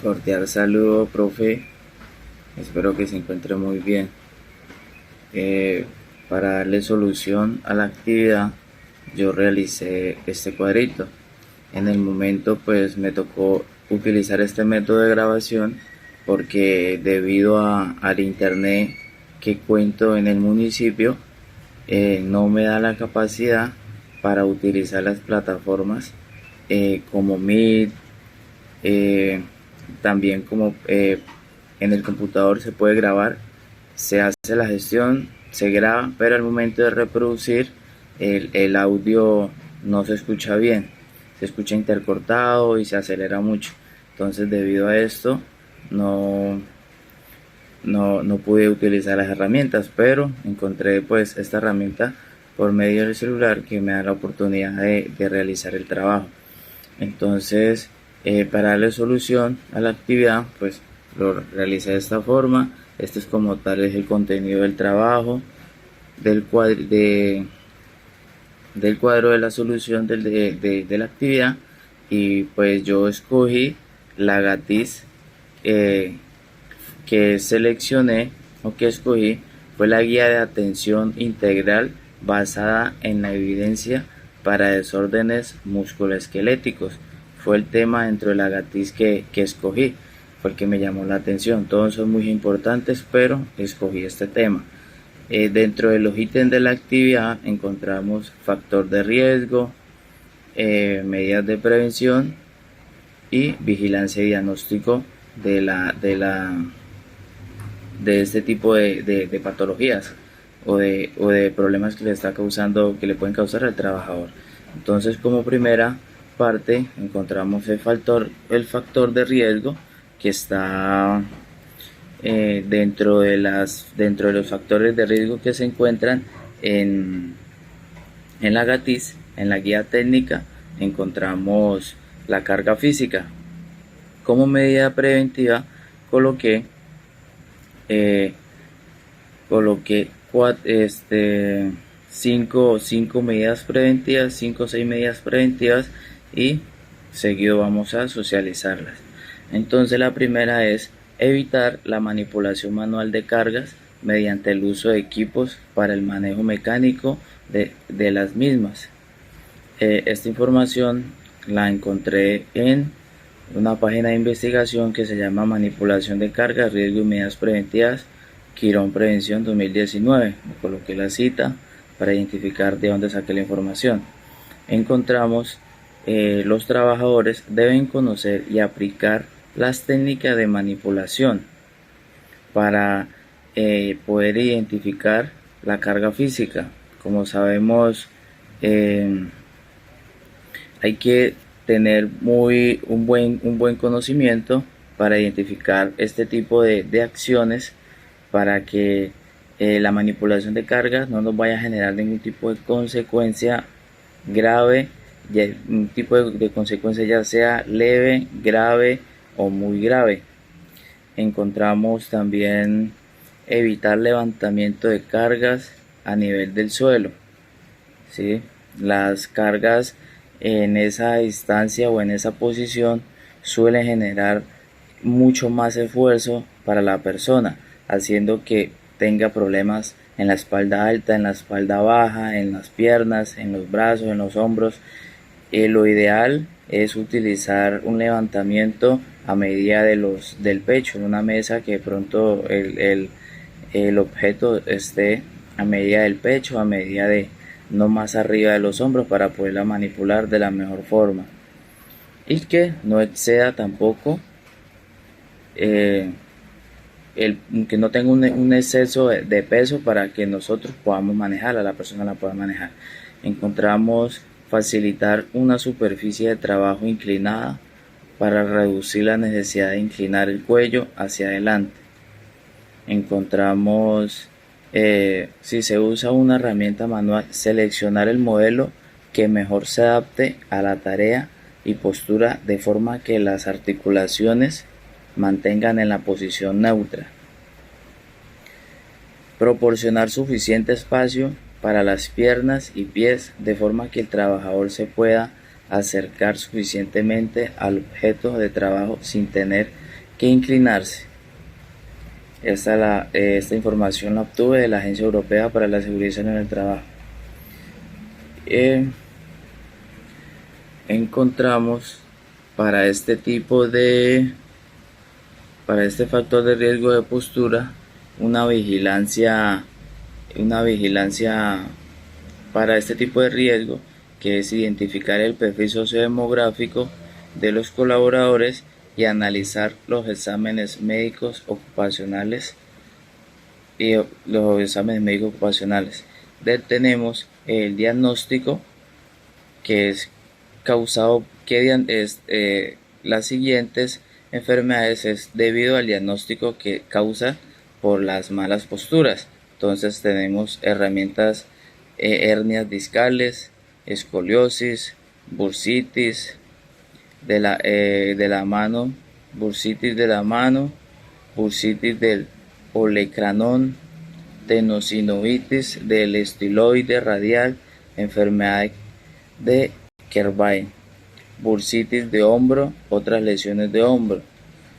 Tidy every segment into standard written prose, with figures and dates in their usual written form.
Cordial saludo, profe. Espero que se encuentre muy bien. Para darle solución a la actividad, yo realicé este cuadrito. En el momento, pues me tocó utilizar este método de grabación porque debido al internet que cuento en el municipio, no me da la capacidad para utilizar las plataformas como Meet, eh, también como en el computador se puede grabar, se hace la gestión, se graba, pero al momento de reproducir el audio no se escucha bien, se escucha intercortado y se acelera mucho. Entonces debido a esto no pude utilizar las herramientas, pero encontré pues esta herramienta por medio del celular que me da la oportunidad de realizar el trabajo. Entonces, para darle solución a la actividad, pues lo realicé de esta forma. Este es como tal es el contenido del trabajo, del cuadro de la solución de la actividad, y pues yo escogí la Gatiz que seleccioné o que escogí fue la guía de atención integral basada en la evidencia para desórdenes musculoesqueléticos. Fue el tema dentro de la Gatiz que escogí, fue el que me llamó la atención. Todos son muy importantes, pero escogí este tema. Dentro de los ítems de la actividad encontramos factor de riesgo, medidas de prevención y vigilancia y diagnóstico de este tipo de patologías o de problemas que le está causando, que le pueden causar al trabajador. Entonces, como primera parte encontramos el factor de riesgo, que está dentro de los factores de riesgo que se encuentran en la GATIS. En la guía técnica encontramos la carga física. Como medida preventiva coloqué eh, coloqué cinco medidas preventivas, 5 o 6 medidas preventivas, y seguido vamos a socializarlas. Entonces la primera es evitar la manipulación manual de cargas mediante el uso de equipos para el manejo mecánico de las mismas. Esta información la encontré en una página de investigación que se llama Manipulación de cargas, riesgo y medidas preventivas, Quirón Prevención 2019. Me coloqué la cita para identificar de dónde saqué la información. Encontramos los trabajadores deben conocer y aplicar las técnicas de manipulación para poder identificar la carga física. Como sabemos, hay que tener un buen conocimiento para identificar este tipo de acciones, para que la manipulación de cargas no nos vaya a generar ningún tipo de consecuencia grave, un tipo de consecuencia ya sea leve, grave o muy grave. Encontramos también evitar levantamiento de cargas a nivel del suelo, ¿sí? Las cargas en esa distancia o en esa posición suelen generar mucho más esfuerzo para la persona, haciendo que tenga problemas en la espalda alta, en la espalda baja, en las piernas, en los brazos, en los hombros. Lo ideal es utilizar un levantamiento a medida del pecho, en una mesa que de pronto el objeto esté a medida del pecho, a medida de no más arriba de los hombros, para poderla manipular de la mejor forma, y que no exceda tampoco que no tenga un exceso de peso, para que nosotros podamos manejarla, la persona la pueda manejar. Encontramos facilitar una superficie de trabajo inclinada para reducir la necesidad de inclinar el cuello hacia adelante. Encontramos, si se usa una herramienta manual, seleccionar el modelo que mejor se adapte a la tarea y postura, de forma que las articulaciones mantengan en la posición neutra. Proporcionar suficiente espacio para las piernas y pies, de forma que el trabajador se pueda acercar suficientemente al objeto de trabajo sin tener que inclinarse. Esta información la obtuve de la Agencia Europea para la Seguridad en el Trabajo. Encontramos para este factor de riesgo de postura una vigilancia para este tipo de riesgo, que es identificar el perfil sociodemográfico de los colaboradores y analizar los exámenes médicos ocupacionales Tenemos el diagnóstico, que es las siguientes enfermedades es debido al diagnóstico que causa por las malas posturas. Entonces tenemos herramientas, hernias discales, escoliosis, bursitis de la mano, bursitis del olecranón, tenosinovitis del estiloide radial, enfermedad de Kervain, bursitis de hombro, otras lesiones de hombro.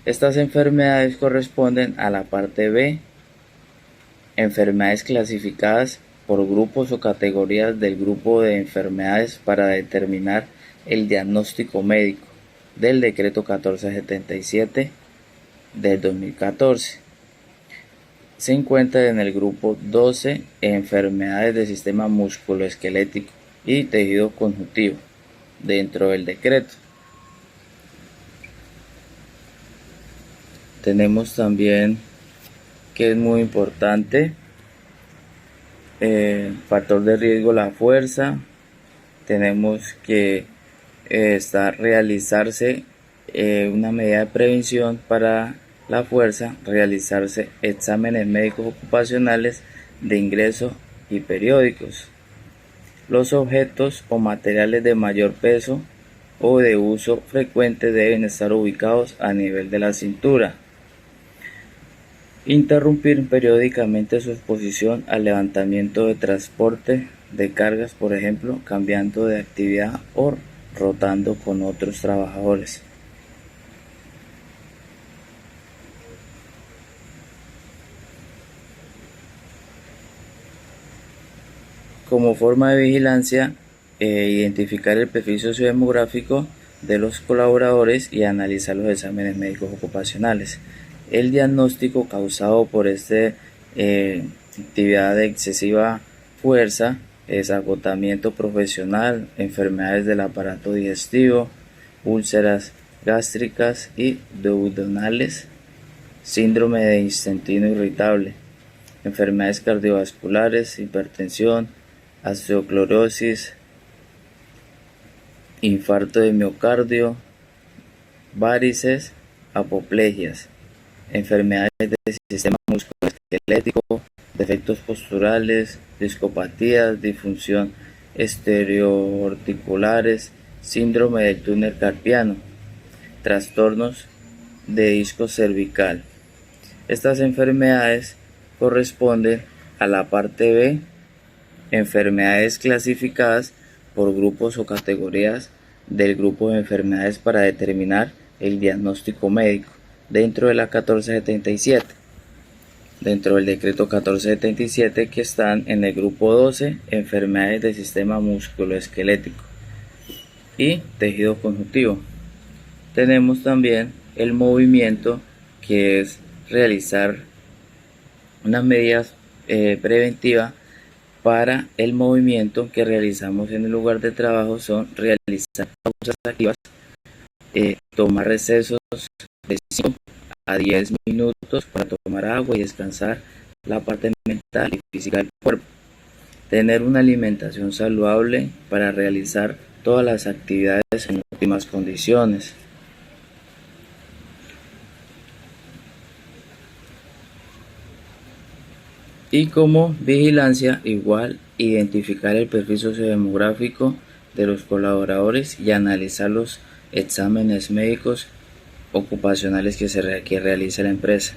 Estas enfermedades corresponden a la parte B, enfermedades clasificadas por grupos o categorías del grupo de enfermedades para determinar el diagnóstico médico del decreto 1477 del 2014. Se encuentra en el grupo 12, enfermedades del sistema musculoesquelético y tejido conjuntivo dentro del decreto. Tenemos también, que es muy importante, factor de riesgo, la fuerza. Tenemos que realizarse una medida de prevención para la fuerza, realizarse exámenes médicos ocupacionales de ingreso y periódicos. Los objetos o materiales de mayor peso o de uso frecuente deben estar ubicados a nivel de la cintura. Interrumpir periódicamente su exposición al levantamiento de transporte de cargas, por ejemplo, cambiando de actividad o rotando con otros trabajadores. Como forma de vigilancia, identificar el perfil sociodemográfico de los colaboradores y analizar los exámenes médicos ocupacionales. El diagnóstico causado por esta actividad de excesiva fuerza es agotamiento profesional, enfermedades del aparato digestivo, úlceras gástricas y duodenales, síndrome de intestino irritable, enfermedades cardiovasculares, hipertensión, osteoclorosis, infarto de miocardio, varices, apoplegias, enfermedades del sistema musculoesquelético, defectos posturales, discopatías, disfunción estereoarticulares, síndrome del túnel carpiano, trastornos de disco cervical. Estas enfermedades corresponden a la parte B, enfermedades clasificadas por grupos o categorías del grupo de enfermedades para determinar el diagnóstico médico dentro de la 1477, dentro del decreto 1477, que están en el grupo 12, enfermedades del sistema musculoesquelético y tejido conjuntivo. Tenemos también el movimiento, que es realizar unas medidas preventivas para el movimiento que realizamos en el lugar de trabajo. Son realizar pausas activas, tomar recesos de 5 a 10 minutos para tomar agua y descansar la parte mental y física del cuerpo. Tener una alimentación saludable para realizar todas las actividades en óptimas condiciones. Y como vigilancia, igual, identificar el perfil sociodemográfico de los colaboradores y analizar los exámenes médicos ocupacionales que realiza la empresa.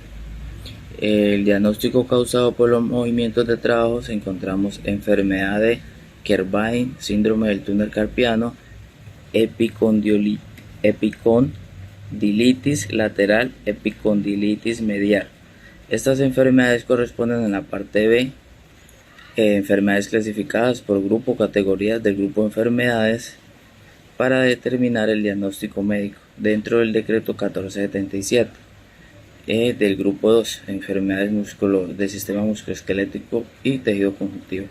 El diagnóstico causado por los movimientos de trabajo: encontramos enfermedad de Kervain, síndrome del túnel carpiano, epicondilitis epicondilitis lateral, epicondilitis medial. Estas enfermedades corresponden en la parte B, enfermedades clasificadas por grupo, categorías del grupo de enfermedades para determinar el diagnóstico médico dentro del decreto 1477. Del grupo 2, enfermedades del sistema musculoesquelético y tejido conjuntivo.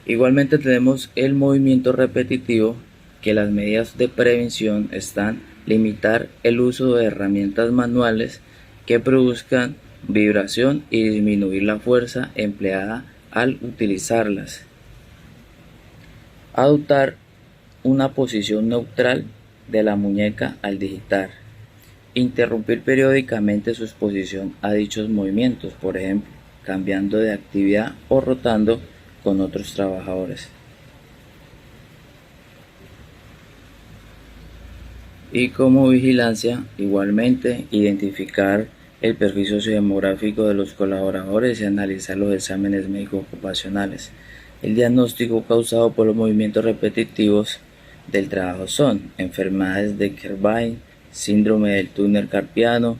Igualmente tenemos el movimiento repetitivo, que las medidas de prevención están limitar el uso de herramientas manuales que produzcan vibración y disminuir la fuerza empleada al utilizarlas. Adoptar una posición neutral de la muñeca al digitar. Interrumpir periódicamente su exposición a dichos movimientos, por ejemplo, cambiando de actividad o rotando con otros trabajadores. Y como vigilancia, igualmente, identificar el perfil sociodemográfico de los colaboradores y analizar los exámenes médicos ocupacionales. El diagnóstico causado por los movimientos repetitivos del trabajo son enfermedades de Kerbein, síndrome del túnel carpiano,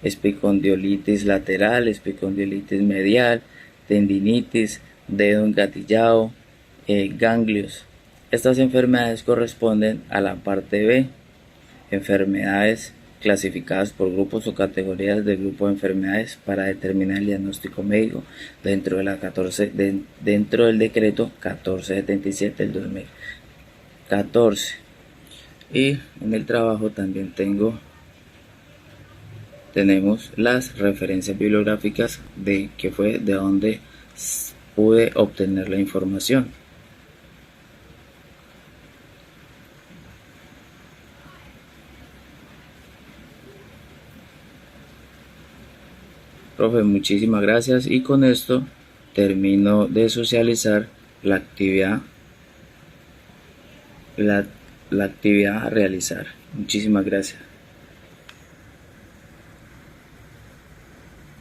epicondiolitis lateral, epicondiolitis medial, tendinitis, dedo engatillado, ganglios. Estas enfermedades corresponden a la parte B, enfermedades clasificadas por grupos o categorías del grupo de enfermedades para determinar el diagnóstico médico dentro del decreto 1477 del 2014. Y en el trabajo también tenemos las referencias bibliográficas de donde pude obtener la información. Profe, muchísimas gracias, y con esto termino de socializar la actividad a realizar. Muchísimas gracias.